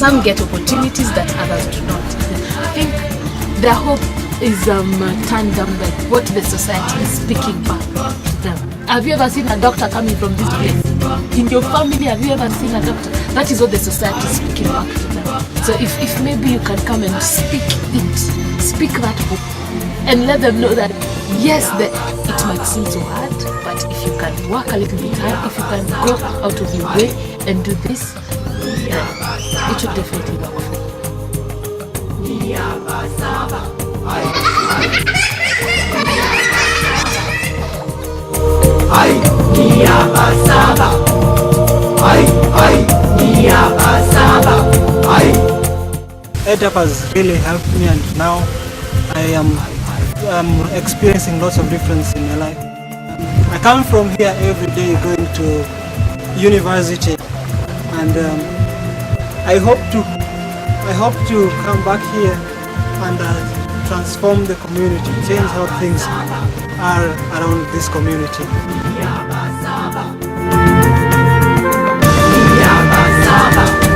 Some get opportunities that others do not. I think their hope is turned down by what the society is speaking back to them. Have you ever seen a doctor coming from this place? In your family, have you ever seen a doctor? That is what the society is speaking back to them. So if maybe you can come and speak that hope, and let them know that yes, it might seem so hard, but if you can work a little bit hard, if you can go out of your way and do this, then it should definitely work for you. Edtaf has really helped me, and now I am experiencing lots of difference in my life. I come from here every day going to university, and I hope to come back here and transform the community, change how things are around this community. Saba.